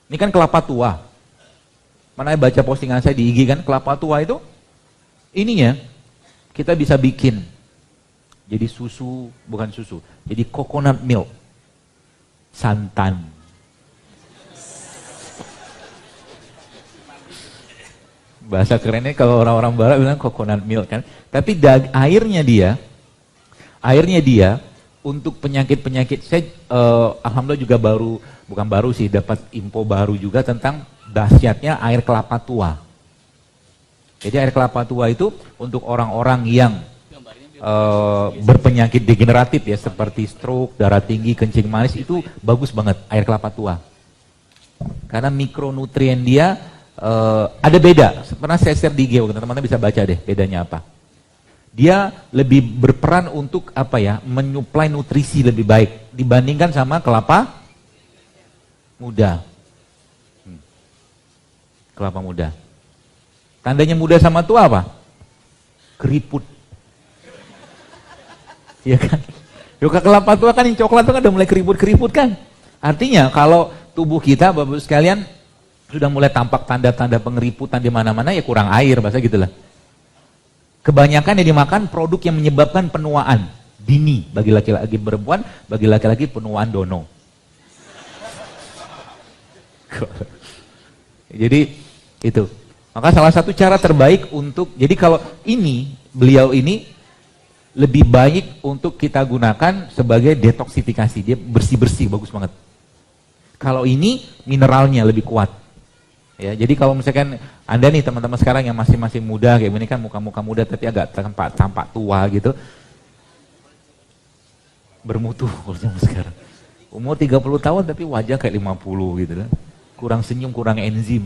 Ini kan kelapa tua. Mana baca postingan saya di IG kan, kelapa tua itu ininya kita bisa bikin jadi susu, bukan susu, jadi coconut milk, santan. Bahasa kerennya kalau orang-orang barat bilang coconut milk kan. Tapi airnya dia untuk penyakit-penyakit, saya alhamdulillah juga bukan baru sih, dapat info baru juga tentang dahsyatnya air kelapa tua. Jadi air kelapa tua itu untuk orang-orang yang berpenyakit degeneratif ya, seperti stroke, darah tinggi, kencing manis, itu bagus banget air kelapa tua. Karena mikronutrien dia ada beda. Pernah saya share di IG, teman-teman bisa baca deh bedanya apa. Dia lebih berperan untuk apa ya, menyuplai nutrisi lebih baik dibandingkan sama kelapa muda. Kelapa muda. Tandanya muda sama tua apa? Keriput. Iya kan? Yoga kelapa tua kan yang coklat tuh kan udah mulai keriput-keriput kan. Artinya kalau tubuh kita Bapak sekalian sudah mulai tampak tanda-tanda pengeriputan di mana-mana, ya kurang air, bahasa gitulah. Kebanyakan yang dimakan produk yang menyebabkan penuaan dini bagi laki-laki perempuan, bagi laki-laki penuaan dono. Jadi itu. Maka salah satu cara terbaik untuk, jadi kalau beliau ini lebih baik untuk kita gunakan sebagai detoksifikasi, dia bersih-bersih, bagus banget. Kalau ini mineralnya lebih kuat. Ya, jadi kalau misalkan Anda nih teman-teman sekarang yang masih muda kayak gini kan, muka-muka muda tapi agak tampak tua gitu. Bermutu kalau sekarang. Umur 30 tahun tapi wajah kayak 50 gitu kan. Kurang senyum, kurang enzim,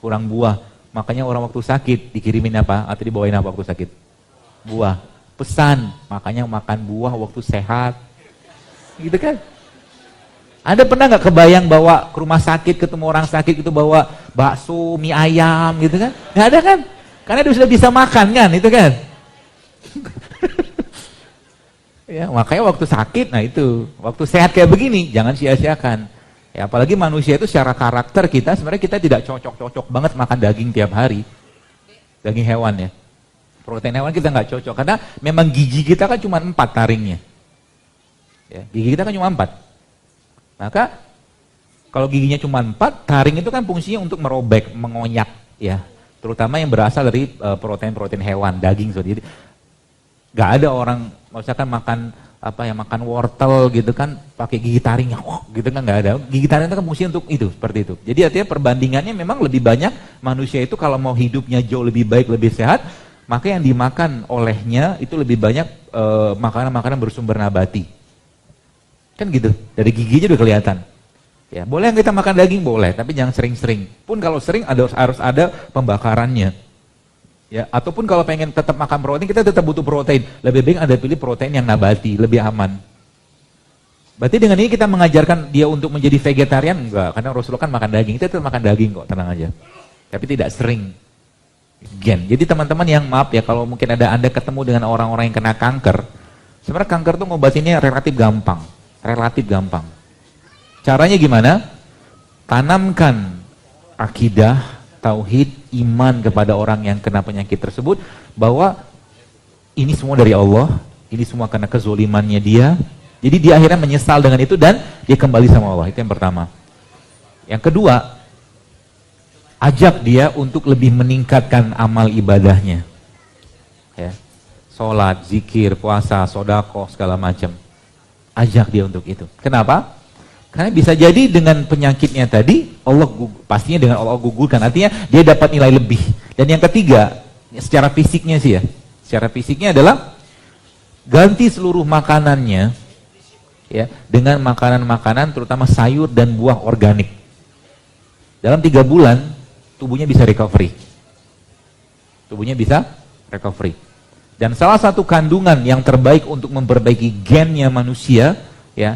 kurang buah. Makanya orang waktu sakit dikirimin apa? Atau dibawain apa waktu sakit? Buah. Pesan, makanya makan buah waktu sehat. Gitu kan? Anda pernah nggak kebayang bawa ke rumah sakit, ketemu orang sakit itu bawa bakso, mie ayam gitu kan? Nggak ada kan? Karena dia sudah bisa makan kan, itu kan? Ya, makanya waktu sakit, nah itu, waktu sehat kayak begini, jangan sia-siakan. Ya, apalagi manusia itu secara karakter kita, sebenarnya kita tidak cocok-cocok banget makan daging tiap hari. Daging hewan ya. Protein hewan kita nggak cocok, karena memang gigi kita kan cuma 4 taringnya. Ya, gigi kita kan cuma 4. Maka kalau giginya cuma 4, taring itu kan fungsinya untuk merobek, mengonyak ya. Terutama yang berasal dari protein-protein hewan, daging. Jadi nggak ada orang misalkan makan makan wortel gitu kan pakai gigi taring gitu kan, nggak ada. Gigi taring itu kan fungsinya untuk itu, seperti itu. Jadi artinya perbandingannya memang lebih banyak manusia itu kalau mau hidupnya jauh lebih baik, lebih sehat, maka yang dimakan olehnya itu lebih banyak makanan-makanan bersumber nabati. Kan gitu, dari giginya udah kelihatan. Ya, boleh kita makan daging boleh, tapi jangan sering-sering. Pun kalau sering harus ada pembakarannya. Ya, ataupun kalau pengen tetap makan protein, kita tetap butuh protein. Lebih baik Anda pilih protein yang nabati, lebih aman. Berarti dengan ini kita mengajarkan dia untuk menjadi vegetarian? Enggak, karena Rasulullah kan makan daging. Kita tetap makan daging kok, tenang aja. Tapi tidak sering. Jadi teman-teman yang maaf ya, kalau mungkin Anda ketemu dengan orang-orang yang kena kanker, sebenarnya kanker tuh ngobatinnya relatif gampang. Caranya gimana? Tanamkan akidah, tauhid, iman kepada orang yang kena penyakit tersebut, bahwa ini semua dari Allah, ini semua karena kezolimannya dia. Jadi dia akhirnya menyesal dengan itu dan dia kembali sama Allah. Itu yang pertama. Yang kedua, ajak dia untuk lebih meningkatkan amal ibadahnya. Ya. Sholat, zikir, puasa, sodako, segala macam. Ajak dia untuk itu. Kenapa? Karena bisa jadi dengan penyakitnya tadi, pastinya dengan Allah gugurkan. Artinya dia dapat nilai lebih. Dan yang ketiga, secara fisiknya sih ya. Secara fisiknya adalah ganti seluruh makanannya ya dengan makanan-makanan terutama sayur dan buah organik. Dalam 3 bulan, tubuhnya bisa recovery. Dan salah satu kandungan yang terbaik untuk memperbaiki gennya manusia, ya,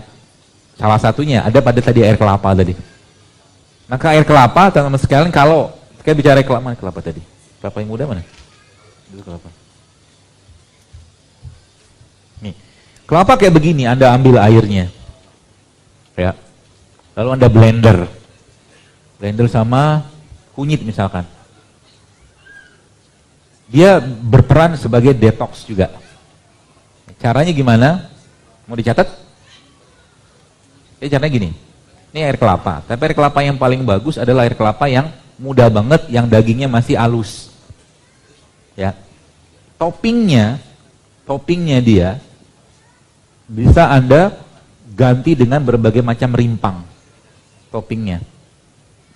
salah satunya ada pada tadi air kelapa tadi. Maka air kelapa, teman-teman sekalian, kalau kita bicara kelapa tadi, kelapa yang muda mana? Itu kelapa. Nih, kelapa kayak begini, Anda ambil airnya, ya, lalu Anda blender, Blender sama kunyit misalkan. Dia berperan sebagai detox juga. Caranya gimana? Mau dicatat? Caranya gini. Ini air kelapa. Tapi air kelapa yang paling bagus adalah air kelapa yang muda banget, yang dagingnya masih halus. Ya. Toppingnya dia bisa Anda ganti dengan berbagai macam rimpang. Toppingnya.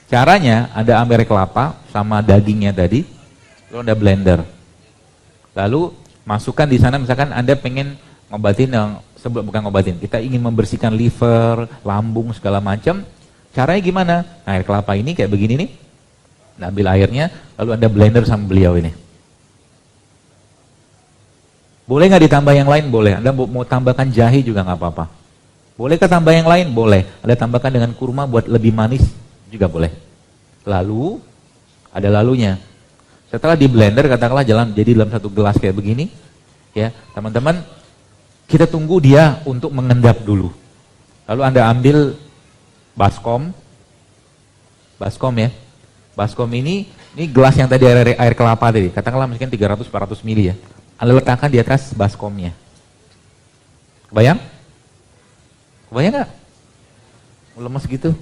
Caranya Anda ambil air kelapa sama dagingnya tadi, lalu Anda blender. Lalu masukkan di sana, misalkan Anda pengen ngobatin yang bukan ngobatin, kita ingin membersihkan liver, lambung, segala macam. Caranya gimana? Nah, air kelapa ini kayak begini nih. Nah, ambil airnya, lalu Anda blender sama beliau ini. Boleh nggak ditambah yang lain? Boleh. Anda mau tambahkan jahe juga nggak apa-apa. Bolehkah tambah yang lain? Boleh. Anda tambahkan dengan kurma buat lebih manis juga boleh. Lalu, ada lalunya. Setelah di blender, katakanlah jadi dalam satu gelas kayak begini, ya teman-teman, kita tunggu dia untuk mengendap dulu. Lalu Anda ambil baskom ya. Baskom ini gelas yang tadi air kelapa tadi, katakanlah mungkin 300-400 ml ya. Anda letakkan di atas baskomnya. Kebayang? Kebayang nggak? Lemes gitu?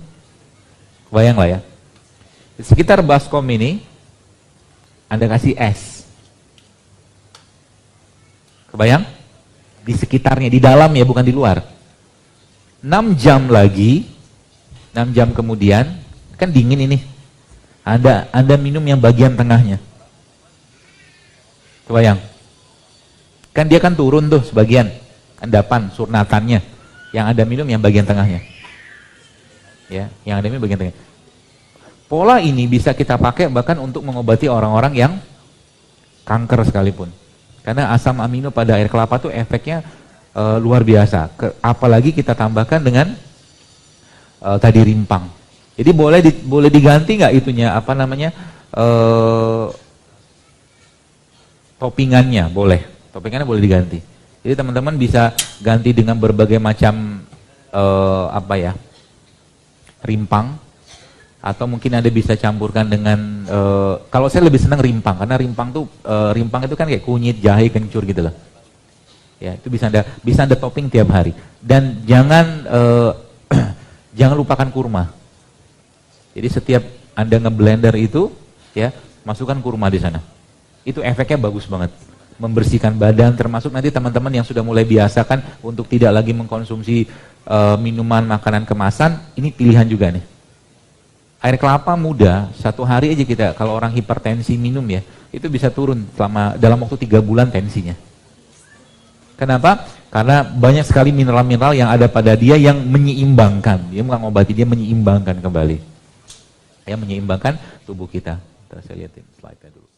Kebayang lah ya. Di sekitar baskom ini, Anda kasih es. Kebayang? Di sekitarnya, di dalam ya, bukan di luar. 6 jam lagi, 6 jam kemudian, kan dingin ini. Anda minum yang bagian tengahnya. Kebayang? Kan dia kan turun tuh sebagian, endapan, surnatannya. Yang Anda minum yang bagian tengahnya. Ya, yang Anda minum bagian tengah. Pola ini bisa kita pakai bahkan untuk mengobati orang-orang yang kanker sekalipun. Karena asam amino pada air kelapa tuh efeknya luar biasa. Apalagi kita tambahkan dengan tadi rimpang. Jadi boleh diganti nggak itunya, apa namanya, toppingannya boleh. Toppingannya boleh diganti. Jadi teman-teman bisa ganti dengan berbagai macam rimpang, atau mungkin Anda bisa campurkan dengan kalau saya lebih senang rimpang, karena rimpang itu kan kayak kunyit, jahe, kencur gitu loh. Ya, itu bisa Anda topping tiap hari. Dan jangan jangan lupakan kurma. Jadi setiap Anda ngeblender itu, ya, masukkan kurma di sana. Itu efeknya bagus banget. Membersihkan badan, termasuk nanti teman-teman yang sudah mulai biasakan untuk tidak lagi mengkonsumsi minuman, makanan kemasan, ini pilihan juga nih. Air kelapa muda, 1 hari aja kita, kalau orang hipertensi minum ya, itu bisa turun dalam waktu 3 bulan tensinya. Kenapa? Karena banyak sekali mineral-mineral yang ada pada dia yang menyeimbangkan. Dia bukan ngobati, dia menyeimbangkan kembali. Ya, menyeimbangkan tubuh kita. Ntar saya lihatin slide-nya dulu.